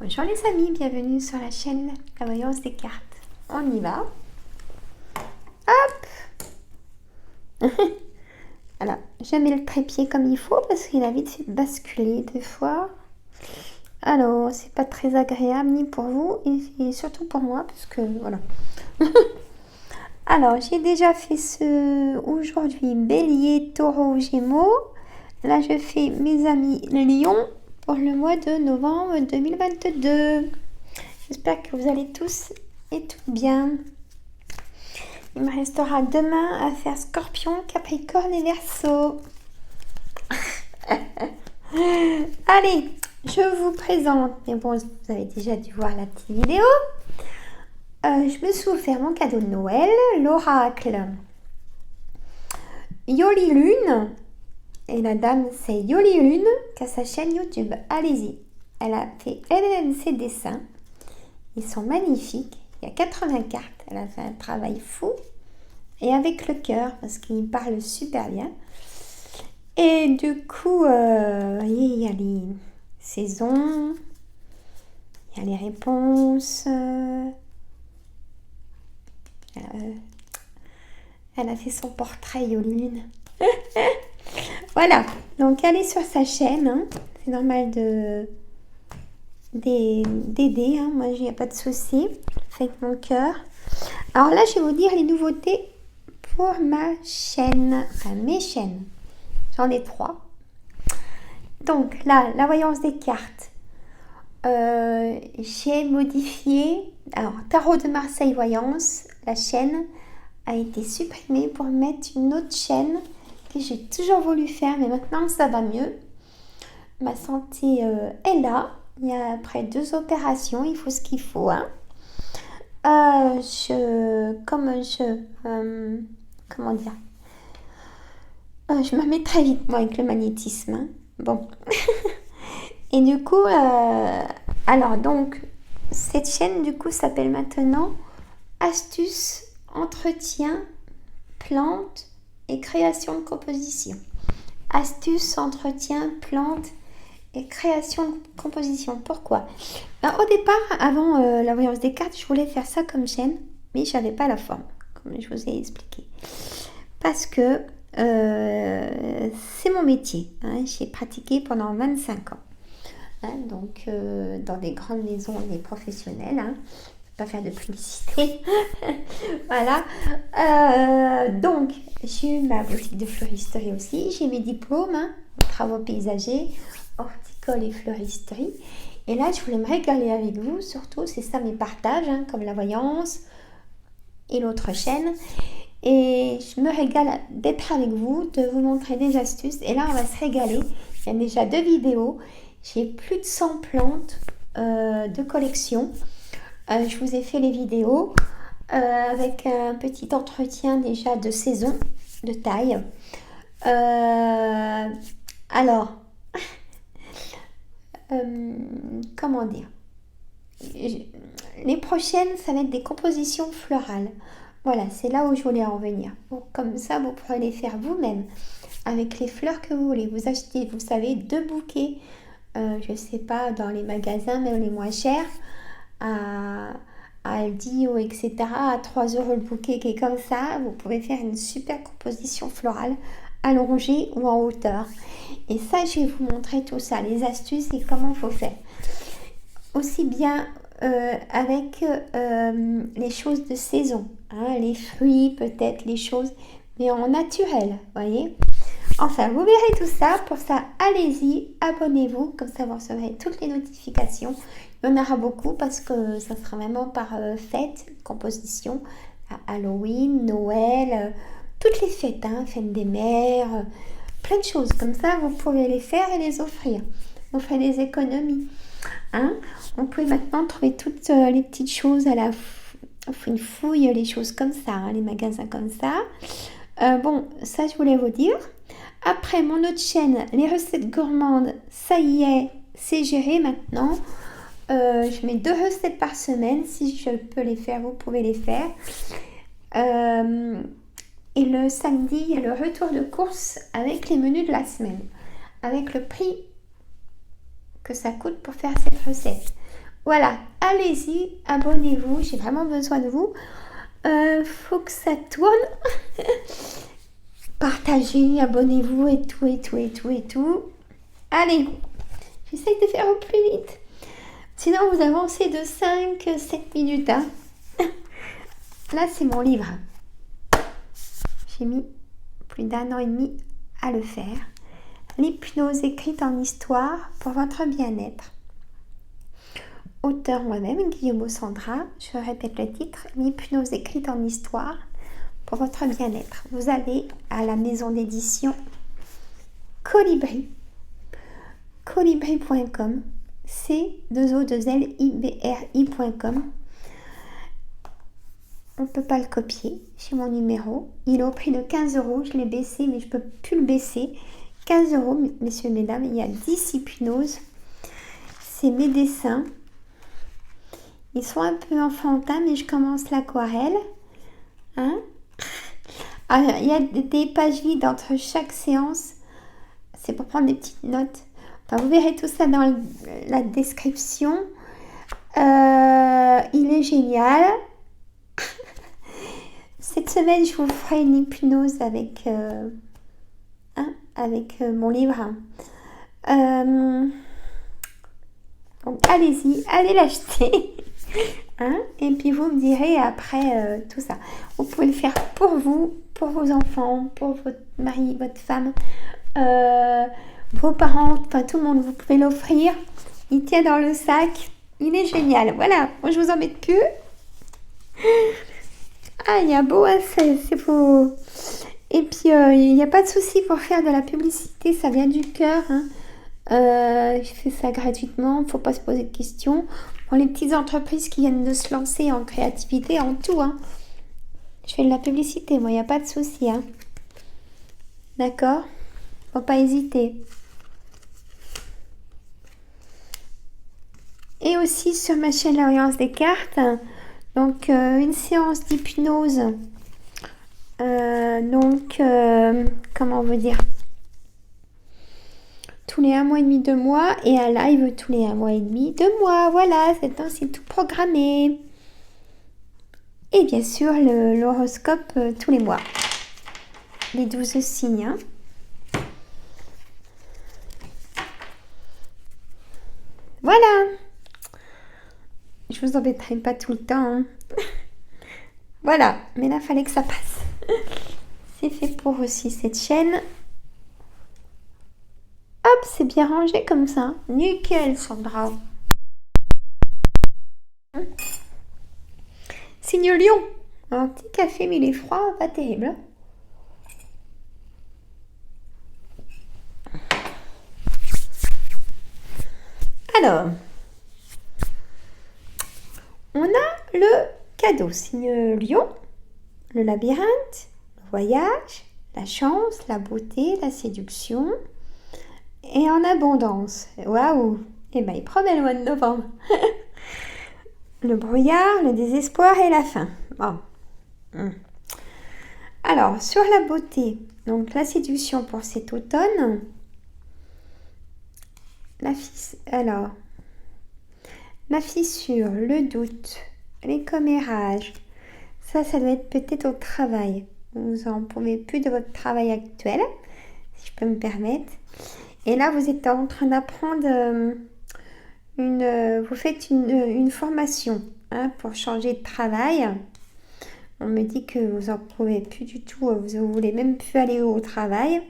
Bonjour les amis, bienvenue sur la chaîne La Voyance des Cartes. On y va. Hop. Alors, je mets le trépied comme il faut parce qu'il a vite fait basculer deux fois. Alors, c'est pas très agréable ni pour vous et surtout pour moi parce que voilà. Alors, j'ai déjà fait aujourd'hui Bélier, Taureau, Gémeaux. Là, je fais mes amis Lion pour le mois de novembre 2022. J'espère que vous allez tous et tout bien. Il me restera demain à faire Scorpion, Capricorne et Verseau. Allez, je vous présente. Mais bon, vous avez déjà dû voir la petite vidéo. Je me suis offert mon cadeau de Noël, l'oracle Yoli Lune. Et la dame, c'est Yoli Lune, qui a sa chaîne YouTube. Allez-y. Elle a fait elle-même ses dessins. Ils sont magnifiques. Il y a 80 cartes. Elle a fait un travail fou. Et avec le cœur, parce qu'il parle super bien. Et du coup, vous voyez, il y a les saisons. Il y a les réponses. Elle a fait son portrait, Yoline. Voilà. Donc, elle est sur sa chaîne. Hein. C'est normal d'aider. Hein. Moi, il n'y a pas de souci. Faites mon cœur. Alors là, je vais vous dire les nouveautés pour ma chaîne. Enfin, mes chaînes. J'en ai 3. Donc là, la voyance des cartes. J'ai modifié. Alors, Tarot de Marseille Voyance. La chaîne a été supprimée pour mettre une autre chaîne que j'ai toujours voulu faire. Mais maintenant, ça va mieux. Ma santé est là. Il y a après 2 opérations. Il faut ce qu'il faut. Hein. Comment dire, je me mets très vite moi avec le magnétisme. Hein. Bon. Et du coup, alors donc, cette chaîne du coup s'appelle maintenant Astuces, Entretien, Plantes et Création de Composition. Astuces, Entretien, Plantes et Création de Composition. Pourquoi? Au départ, avant la voyance des cartes, je voulais faire ça comme chaîne, mais je n'avais pas la forme, comme je vous ai expliqué. Parce que c'est mon métier. Hein, j'ai pratiqué pendant 25 ans. Hein, donc, dans des grandes maisons, des professionnels. Hein, je ne vais pas faire de publicité. Voilà. Donc, j'ai eu ma boutique de fleuristerie aussi. J'ai mes diplômes, hein, travaux paysagers, horticole et fleuristerie. Et là, je voulais me régaler avec vous. Surtout, c'est ça mes partages, hein, comme la voyance et l'autre chaîne. Et je me régale d'être avec vous, de vous montrer des astuces. Et là, on va se régaler. Il y a déjà 2 vidéos. J'ai plus de 100 plantes de collection. Je vous ai fait les vidéos avec un petit entretien déjà de saison, de taille. Alors, comment dire? Les prochaines, ça va être des compositions florales. Voilà, c'est là où je voulais en venir. Donc, comme ça, vous pourrez les faire vous-même avec les fleurs que vous voulez. Vous achetez, vous savez, 2 bouquets, je ne sais pas, dans les magasins, même les moins chers, à Aldi ou etc., à 3 € le bouquet qui est comme ça. Vous pouvez faire une super composition florale allongée ou en hauteur. Et ça, je vais vous montrer tout ça, les astuces et comment il faut faire. Aussi bien avec les choses de saison, hein, les fruits peut-être, les choses, mais en naturel, voyez. Enfin, vous verrez tout ça. Pour ça, allez-y, abonnez-vous, comme ça vous recevrez toutes les notifications. Il y en aura beaucoup parce que ça sera vraiment par fête, composition, Halloween, Noël, toutes les fêtes, hein, fête des mères, plein de choses. Comme ça, vous pouvez les faire et les offrir. Vous ferez des économies. Hein. On peut maintenant trouver toutes les petites choses à la fouille, les choses comme ça, hein, les magasins comme ça. Bon, ça je voulais vous dire. Après, mon autre chaîne, les recettes gourmandes, ça y est, c'est géré maintenant. Je mets 2 recettes par semaine. Si je peux les faire, vous pouvez les faire. Et le samedi, il y a le retour de course avec les menus de la semaine. Avec le prix que ça coûte pour faire cette recette. Voilà, allez-y, abonnez-vous, j'ai vraiment besoin de vous. Faut que ça tourne. Partagez, abonnez-vous et tout, et tout, et tout, et tout. Allez, j'essaye de faire au plus vite. Sinon, vous avancez de 5-7 minutes. Hein. Là, c'est mon livre. J'ai mis plus d'1 an et demi à le faire. L'hypnose écrite en histoire pour votre bien-être. Auteur moi-même, Guillaume Sandra. Je répète le titre. L'hypnose écrite en histoire pour votre bien-être. Vous allez à la maison d'édition Colibri. Colibri.com. C2O2LIBRI.com. On ne peut pas le copier. J'ai mon numéro. Il est au prix de 15 €. Je l'ai baissé, mais je ne peux plus le baisser. 15 €, messieurs, mesdames. Il y a 10 hypnoses. C'est mes dessins. Ils sont un peu enfantins, mais je commence l'aquarelle. Hein? Alors, il y a des pages vides entre chaque séance. C'est pour prendre des petites notes. Enfin, vous verrez tout ça dans la description. Il est génial. Cette semaine, je vous ferai une hypnose avec mon livre. Donc, allez-y, allez l'acheter. Hein? Et puis, vous me direz après tout ça. Vous pouvez le faire pour vous, pour vos enfants, pour votre mari, votre femme, vos parents, enfin tout le monde. Vous pouvez l'offrir. Il tient dans le sac. Il est génial. Voilà, moi je vous embête plus. Ah, il y a beau, hein, c'est beau. Et puis, il n'y a pas de souci pour faire de la publicité, ça vient du cœur. Hein. Je fais ça gratuitement, il ne faut pas se poser de questions. Pour les petites entreprises qui viennent de se lancer en créativité, en tout, hein. Je fais de la publicité, moi, il n'y a pas de souci. Hein. D'accord? Faut pas hésiter. Et aussi sur ma chaîne L'Alliance des cartes, donc une séance d'hypnose. Comment vous dire? Tous les 1 mois et demi, 2 mois, et un live tous les 1 mois et demi, 2 mois. Voilà, c'est tout programmé. Et bien sûr, l'horoscope tous les mois. Les 12 signes. Hein. Voilà. Je vous embêterai pas tout le temps. Hein. Voilà, mais là, fallait que ça passe. C'est fait pour aussi cette chaîne. Hop, c'est bien rangé comme ça. Nickel, Sandra. Signe Lion. Un petit café, mais il est froid, pas terrible. Alors, on a le cadeau, signe Lion, le labyrinthe, le voyage, la chance, la beauté, la séduction et en abondance. Waouh! Eh bien, il promet le mois de novembre. Le brouillard, le désespoir et la faim. Bon. Alors, sur la beauté, donc la séduction pour cet automne. La fissure, le doute, les commérages, ça doit être peut-être au travail. Vous en pouvez plus de votre travail actuel, si je peux me permettre. Et là, vous êtes en train d'apprendre vous faites une formation hein, pour changer de travail. On me dit que vous en pouvez plus du tout, vous voulez même plus aller au travail.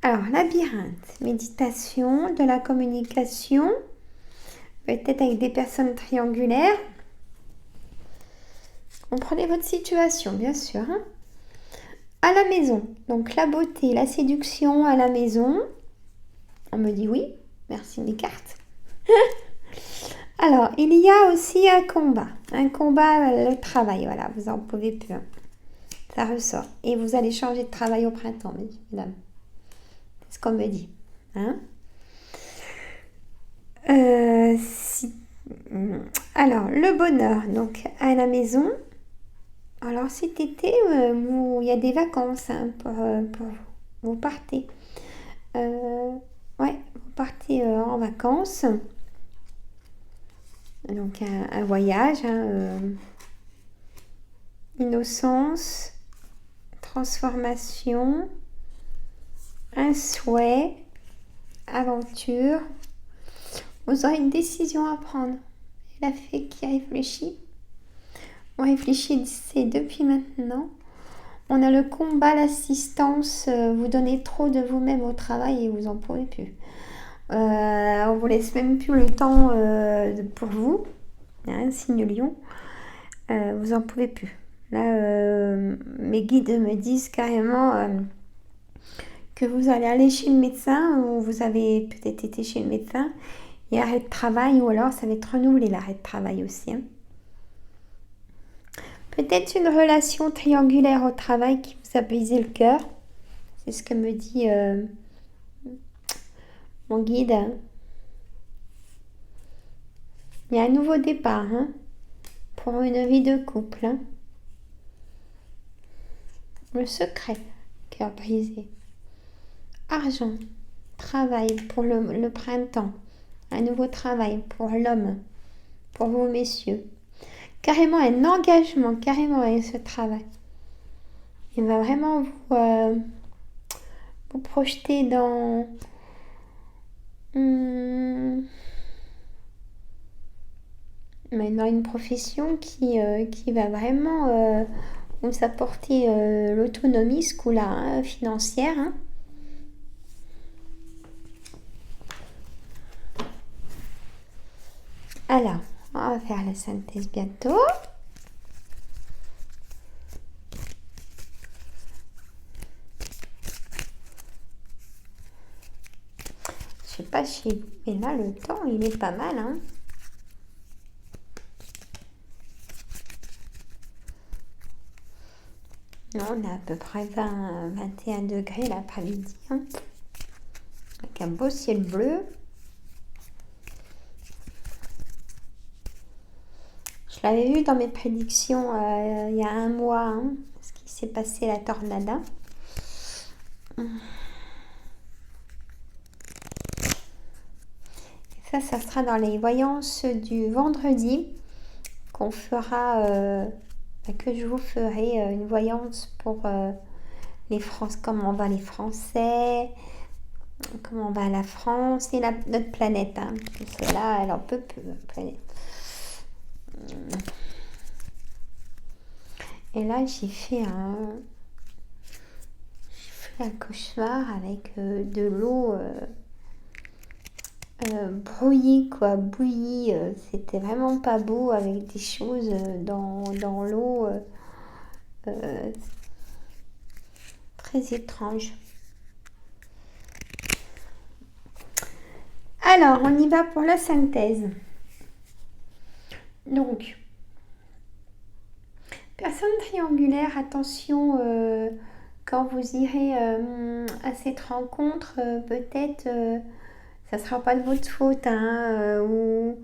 Alors, labyrinthe, méditation, de la communication, peut-être avec des personnes triangulaires. Comprenez votre situation, bien sûr. Hein. À la maison, donc la beauté, la séduction à la maison. On me dit oui, merci mes cartes. Alors, il y a aussi un combat, le travail, voilà, vous en pouvez plus. Hein. Ça ressort. Et vous allez changer de travail au printemps, mesdames. C'est ce qu'on me dit. Hein. Alors, le bonheur, donc à la maison. Alors, cet été, il y a des vacances hein, pour vous. Vous partez. Ouais, vous partez en vacances. Donc un voyage, hein, innocence, transformation, un souhait, aventure. Vous aurez une décision à prendre. Et la fée qui réfléchit. On réfléchissez depuis maintenant. On a le combat, l'assistance. Vous donnez trop de vous-même au travail et vous en pouvez plus. On vous laisse même plus le temps pour vous. Hein, signe lion. Vous en pouvez plus. Là, mes guides me disent carrément que vous allez aller chez le médecin ou vous avez peut-être été chez le médecin et arrêt de travail ou alors ça va être renouvelé l'arrêt de travail aussi. Hein. Peut-être une relation triangulaire au travail qui vous a brisé le cœur. C'est ce que me dit mon guide. Il y a un nouveau départ hein, pour une vie de couple. Hein. Le secret, cœur brisé. Argent, travail pour le printemps. Un nouveau travail pour l'homme, pour vous messieurs. Carrément un engagement, carrément avec ce travail. Il va vraiment vous projeter dans maintenant une profession qui va vraiment vous apporter l'autonomie, ce coup-là, hein, financière. Hein. Alors, on va faire la synthèse bientôt. Je sais pas chez vous, mais là, le temps, il est pas mal. Hein. On a à peu près 21 degrés l'après-midi. Hein. Avec un beau ciel bleu. Je l'avais vu dans mes prédictions il y a un mois, hein, ce qui s'est passé la tornade. Et ça sera dans les voyances du vendredi qu'on fera, que je vous ferai une voyance pour les France, comment va les Français, comment va la France et notre planète. Hein, parce que là, elle en peut plus, la planète. Et là, j'ai fait un cauchemar avec de l'eau brouillie, quoi, bouillie. C'était vraiment pas beau avec des choses dans l'eau très étranges. Alors, on y va pour la synthèse. Donc, personne triangulaire, attention, quand vous irez à cette rencontre, peut-être ça sera pas de votre faute, hein, où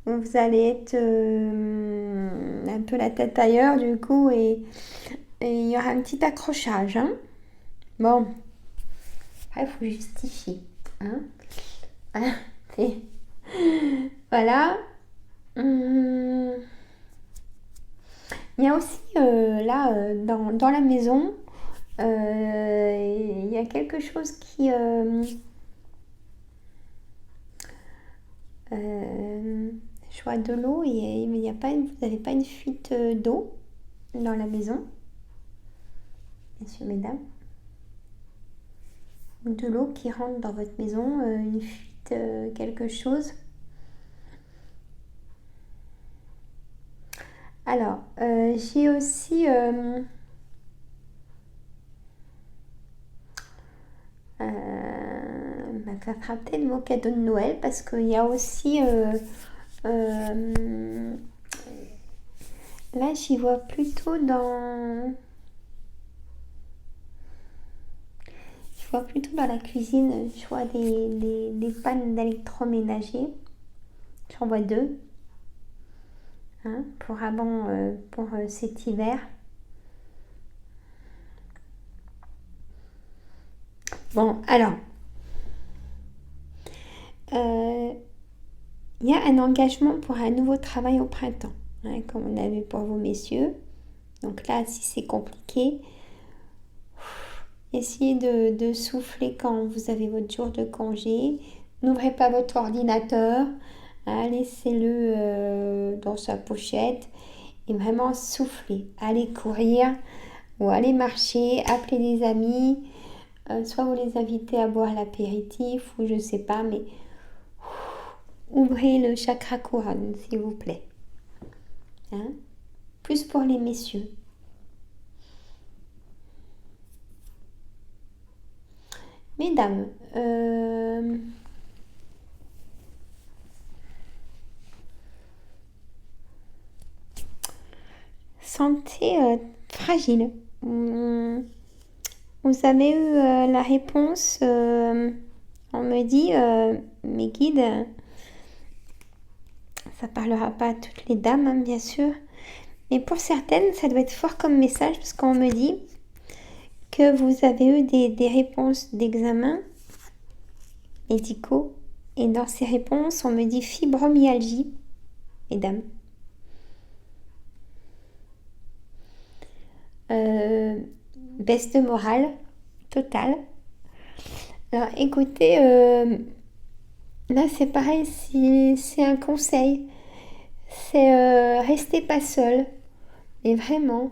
vous allez être un peu la tête ailleurs du coup et il y aura un petit accrochage. Hein. Bon, après il faut justifier. Hein. Voilà. Il y a aussi là dans la maison, il y a quelque chose qui je vois de l'eau et il y a pas vous n'avez pas une fuite d'eau dans la maison, messieurs, mesdames, ou de l'eau qui rentre dans votre maison, une fuite, quelque chose. Alors, j'ai aussi ça sera peut-être vos cadeaux de Noël parce qu'il y a aussi là j'y vois plutôt la cuisine, je vois des pannes d'électroménager. J'en vois 2 hein, pour cet hiver. Bon, alors, il Il y a un engagement pour un nouveau travail au printemps, hein, comme on a vu pour vous, messieurs. Donc là, si c'est compliqué, essayez de souffler quand vous avez votre jour de congé. N'ouvrez pas votre ordinateur, hein, laissez-le dans sa pochette et vraiment soufflez. Allez courir ou allez marcher, appelez des amis, soit vous les invitez à boire l'apéritif ou je ne sais pas, mais ouvrez le chakra couronne, s'il vous plaît. Hein? Plus pour les messieurs. Mesdames, santé fragile. Vous avez eu la réponse, on me dit, mes guides, ça parlera pas à toutes les dames, hein, bien sûr, mais pour certaines, ça doit être fort comme message, parce qu'on me dit que vous avez eu des réponses d'examen médicaux, et dans ces réponses, on me dit fibromyalgie, mesdames. Baisse de morale totale. Alors écoutez, là c'est pareil, c'est un conseil, c'est restez pas seul, mais vraiment.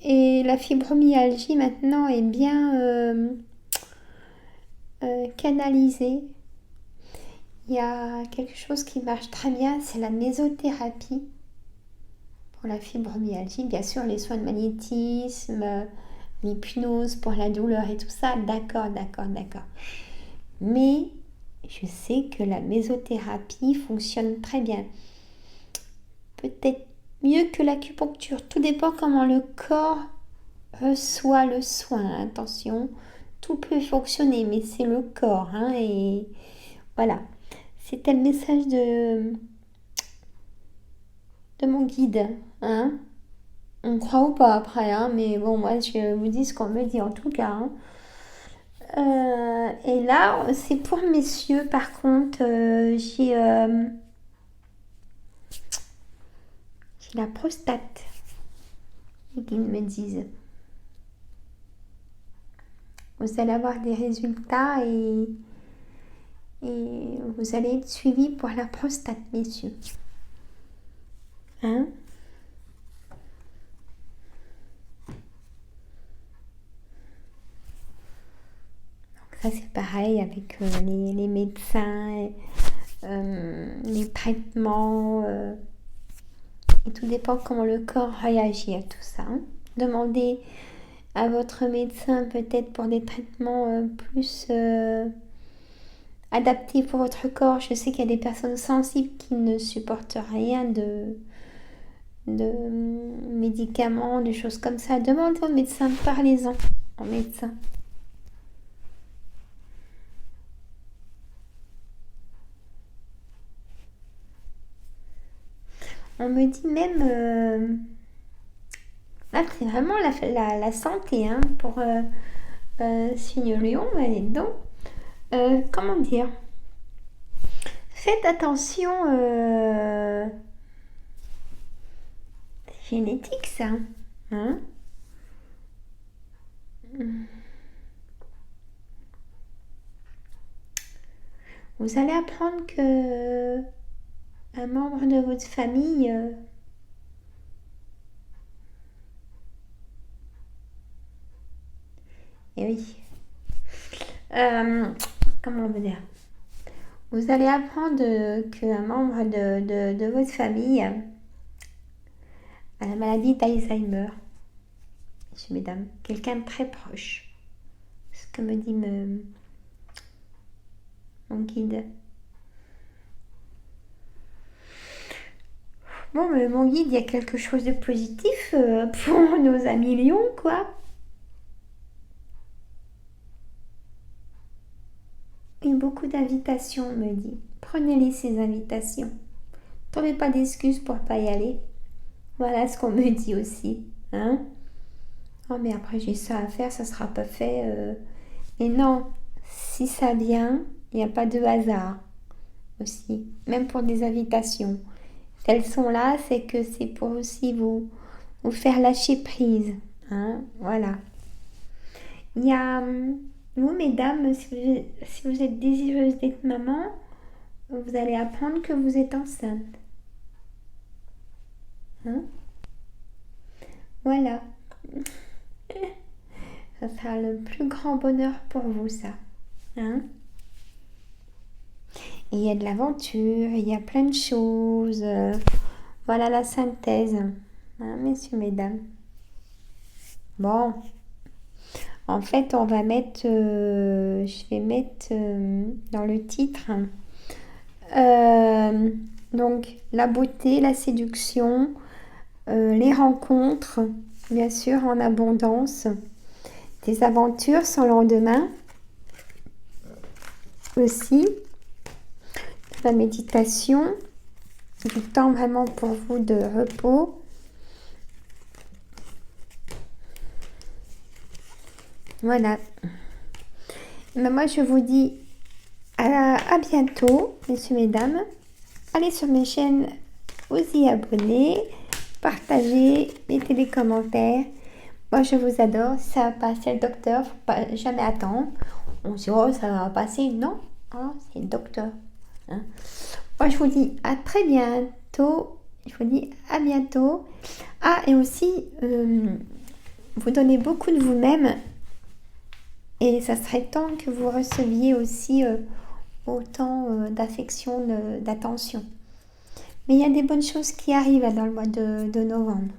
Et la fibromyalgie maintenant est bien canalisée. Il y a quelque chose qui marche très bien, c'est la mésothérapie. Pour la fibromyalgie, bien sûr, les soins de magnétisme, l'hypnose pour la douleur et tout ça, d'accord. Mais je sais que la mésothérapie fonctionne très bien. Peut-être mieux que l'acupuncture. Tout dépend comment le corps reçoit le soin. Attention, tout peut fonctionner, mais c'est le corps. Hein, et voilà. C'était le message de mon guide. Hein. On croit ou pas après, hein, mais bon, moi je vous dis ce qu'on me dit en tout cas. Hein. Et là, c'est pour messieurs, par contre, j'ai la prostate. Les guides me disent. Vous allez avoir des résultats et vous allez être suivis pour la prostate, messieurs. Hein? Ça c'est pareil avec les médecins, les traitements, et tout dépend comment le corps réagit à tout ça. Hein. Demandez à votre médecin peut-être pour des traitements plus adaptés pour votre corps. Je sais qu'il y a des personnes sensibles qui ne supportent rien de médicaments, de choses comme ça. Demandez au médecin, parlez-en au médecin. On me dit même, là c'est vraiment la santé hein, pour Signe Lion, allez dedans. Comment dire? Faites attention, c'est génétique ça. Hein? Vous allez apprendre que un membre de votre famille et oui. Comment on veut dire? Vous allez apprendre qu'un membre de votre famille a la maladie d'Alzheimer. Messieurs, mesdames, quelqu'un de très proche. Ce que me dit mon guide. Bon, mais mon guide, il y a quelque chose de positif pour nos amis lions, quoi. Et beaucoup d'invitations, on me dit. Prenez-les, ces invitations. Ne trouvez pas d'excuses pour pas y aller. Voilà ce qu'on me dit aussi. Hein? Oh, mais après, j'ai ça à faire, ça sera pas fait. Mais non, si ça vient, Il n'y a pas de hasard aussi, même pour des invitations. Si elles sont là, c'est que c'est pour aussi vous faire lâcher prise. Hein, voilà. Il y a, vous, mesdames, si vous êtes désireuse d'être maman, vous allez apprendre que vous êtes enceinte. Hein? Voilà. Ça sera le plus grand bonheur pour vous, ça. Hein? Et il y a de l'aventure, il y a plein de choses. Voilà la synthèse. Hein, messieurs, mesdames. Bon. En fait, on va mettre... je vais mettre dans le titre... donc, la beauté, la séduction, les rencontres, bien sûr, en abondance, des aventures sans lendemain aussi, la méditation, du temps vraiment pour vous de repos. Voilà. Mais moi, je vous dis à bientôt, messieurs, mesdames. Allez sur mes chaînes, vous y abonner, partagez, mettez des commentaires. Moi, je vous adore. Ça va passer le docteur, faut pas jamais attendre. On se dit, oh, ça va passer. Non, hein, c'est le docteur. Hein. Moi, je vous dis à très bientôt. Je vous dis à bientôt. Ah, et aussi, vous donnez beaucoup de vous-même. Et ça serait temps que vous receviez aussi autant d'affection, d'attention. Mais il y a des bonnes choses qui arrivent là, dans le mois de novembre.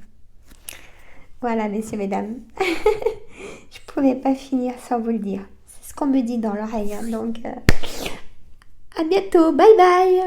Voilà, messieurs, mesdames. Je ne pouvais pas finir sans vous le dire. C'est ce qu'on me dit dans l'oreille. Hein, donc, à bientôt. Bye bye.